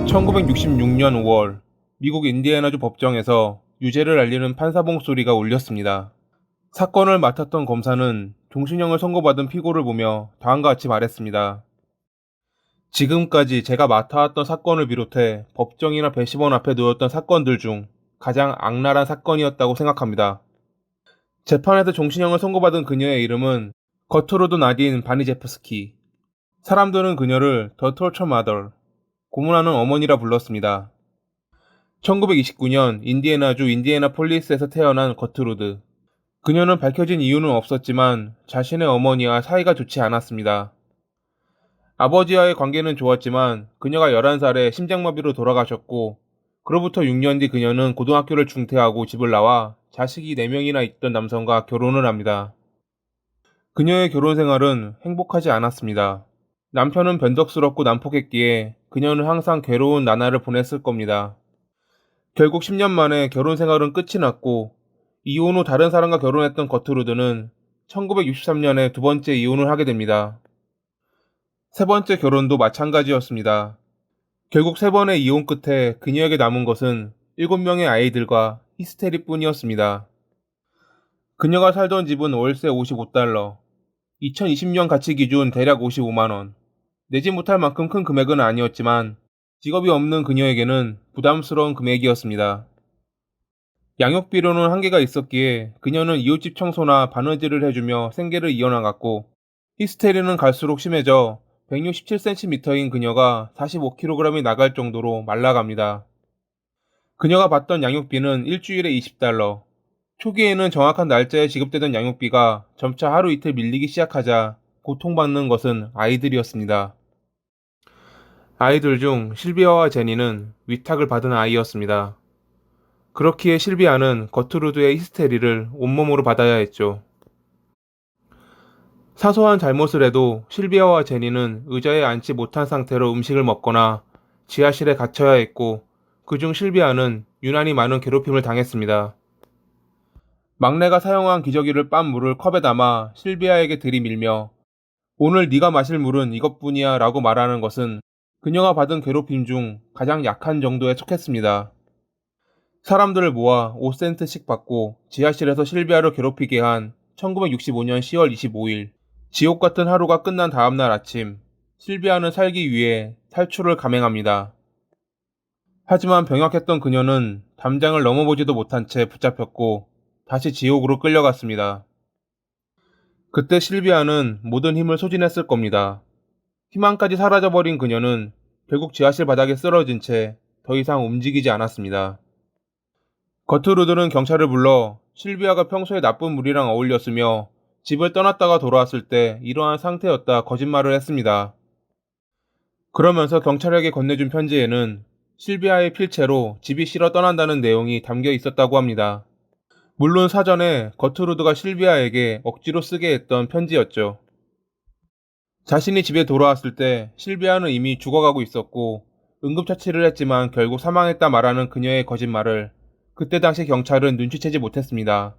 1966년 5월 미국 인디애나주 법정에서 유죄를 알리는 판사 봉소리가 울렸습니다. 사건을 맡았던 검사는 종신형을 선고받은 피고를 보며 다음과 같이 말했습니다. 지금까지 제가 맡아왔던 사건을 비롯해 법정이나 배심원 앞에 놓였던 사건들 중 가장 악랄한 사건이었다고 생각합니다. 재판에서 종신형을 선고받은 그녀의 이름은 거트루드 나딘 바니제프스키. 사람들은 그녀를 더 톨처 마더, 고문하는 어머니라 불렀습니다. 1929년 인디애나주 인디애나폴리스에서 태어난 거트루드. 그녀는 밝혀진 이유는 없었지만 자신의 어머니와 사이가 좋지 않았습니다. 아버지와의 관계는 좋았지만 그녀가 11살에 심장마비로 돌아가셨고, 그로부터 6년 뒤 그녀는 고등학교를 중퇴하고 집을 나와 자식이 4명이나 있던 남성과 결혼을 합니다. 그녀의 결혼 생활은 행복하지 않았습니다. 남편은 변덕스럽고 난폭했기에 그녀는 항상 괴로운 나날을 보냈을 겁니다. 결국 10년 만에 결혼 생활은 끝이 났고, 이혼 후 다른 사람과 결혼했던 거트루드는 1963년에 두 번째 이혼을 하게 됩니다. 세 번째 결혼도 마찬가지였습니다. 결국 세 번의 이혼 끝에 그녀에게 남은 것은 7명의 아이들과 히스테리뿐이었습니다. 그녀가 살던 집은 월세 $55, 2020년 가치 기준 대략 55만원. 내지 못할 만큼 큰 금액은 아니었지만 직업이 없는 그녀에게는 부담스러운 금액이었습니다. 양육비로는 한계가 있었기에 그녀는 이웃집 청소나 바느질을 해주며 생계를 이어나갔고, 히스테리는 갈수록 심해져 167cm인 그녀가 45kg이 나갈 정도로 말라갑니다. 그녀가 받던 양육비는 일주일에 $20. 초기에는 정확한 날짜에 지급되던 양육비가 점차 하루 이틀 밀리기 시작하자 고통받는 것은 아이들이었습니다. 아이들 중 실비아와 제니는 위탁을 받은 아이였습니다. 그렇기에 실비아는 거트루드의 히스테리를 온몸으로 받아야 했죠. 사소한 잘못을 해도 실비아와 제니는 의자에 앉지 못한 상태로 음식을 먹거나 지하실에 갇혀야 했고, 그중 실비아는 유난히 많은 괴롭힘을 당했습니다. 막내가 사용한 기저귀를 빤 물을 컵에 담아 실비아에게 들이밀며 "오늘 네가 마실 물은 이것뿐이야" 라고 말하는 것은 그녀가 받은 괴롭힘 중 가장 약한 정도에 속했습니다. 사람들을 모아 5센트씩 받고 지하실에서 실비아를 괴롭히게 한 1965년 10월 25일, 지옥 같은 하루가 끝난 다음날 아침, 실비아는 살기 위해 탈출을 감행합니다. 하지만 병약했던 그녀는 담장을 넘어보지도 못한 채 붙잡혔고 다시 지옥으로 끌려갔습니다. 그때 실비아는 모든 힘을 소진했을 겁니다. 희망까지 사라져버린 그녀는 결국 지하실 바닥에 쓰러진 채 더 이상 움직이지 않았습니다. 거트루드는 경찰을 불러 실비아가 평소에 나쁜 무리랑 어울렸으며 집을 떠났다가 돌아왔을 때 이러한 상태였다 거짓말을 했습니다. 그러면서 경찰에게 건네준 편지에는 실비아의 필체로 집이 싫어 떠난다는 내용이 담겨 있었다고 합니다. 물론 사전에 거트루드가 실비아에게 억지로 쓰게 했던 편지였죠. 자신이 집에 돌아왔을 때 실비아는 이미 죽어가고 있었고 응급처치를 했지만 결국 사망했다 말하는 그녀의 거짓말을 그때 당시 경찰은 눈치채지 못했습니다.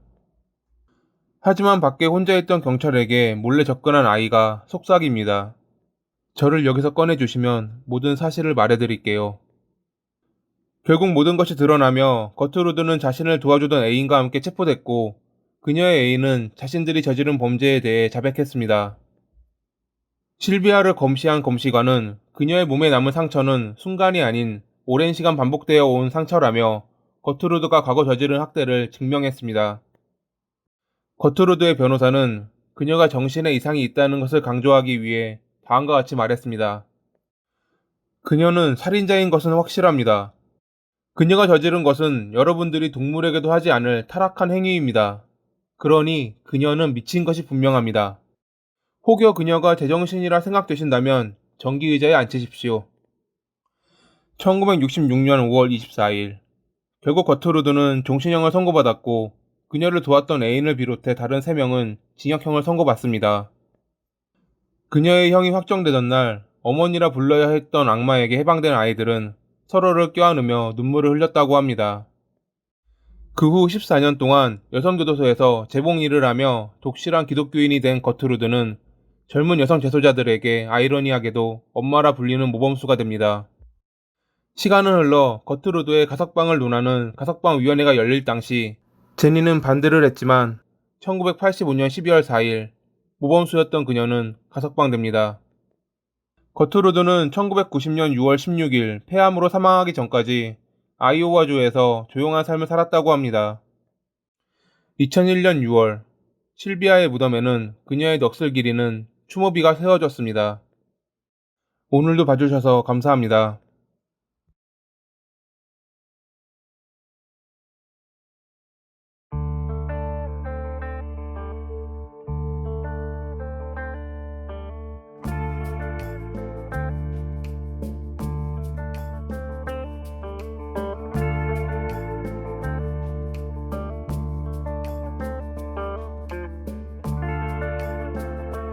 하지만 밖에 혼자 있던 경찰에게 몰래 접근한 아이가 속삭입니다. "저를 여기서 꺼내주시면 모든 사실을 말해드릴게요." 결국 모든 것이 드러나며 거트루드는 자신을 도와주던 애인과 함께 체포됐고, 그녀의 애인은 자신들이 저지른 범죄에 대해 자백했습니다. 실비아를 검시한 검시관은 그녀의 몸에 남은 상처는 순간이 아닌 오랜 시간 반복되어 온 상처라며 거트루드가 과거 저지른 학대를 증명했습니다. 거트루드의 변호사는 그녀가 정신에 이상이 있다는 것을 강조하기 위해 다음과 같이 말했습니다. "그녀는 살인자인 것은 확실합니다. 그녀가 저지른 것은 여러분들이 동물에게도 하지 않을 타락한 행위입니다. 그러니 그녀는 미친 것이 분명합니다. 혹여 그녀가 제정신이라 생각되신다면 전기의자에 앉히십시오." 1966년 5월 24일, 결국 거트루드는 종신형을 선고받았고, 그녀를 도왔던 애인을 비롯해 다른 3명은 징역형을 선고받습니다. 그녀의 형이 확정되던 날, 어머니라 불러야 했던 악마에게 해방된 아이들은 서로를 껴안으며 눈물을 흘렸다고 합니다. 그 후 14년 동안 여성교도소에서 재봉 일을 하며 독실한 기독교인이 된 거트루드는 젊은 여성 재소자들에게 아이러니하게도 엄마라 불리는 모범수가 됩니다. 시간은 흘러 거트루드의 가석방을 논하는 가석방위원회가 열릴 당시 제니는 반대를 했지만 1985년 12월 4일 모범수였던 그녀는 가석방됩니다. 거트루드는 1990년 6월 16일 폐암으로 사망하기 전까지 아이오와주에서 조용한 삶을 살았다고 합니다. 2001년 6월 실비아의 무덤에는 그녀의 넋을 기리는 추모비가 세워졌습니다. 오늘도 봐주셔서 감사합니다.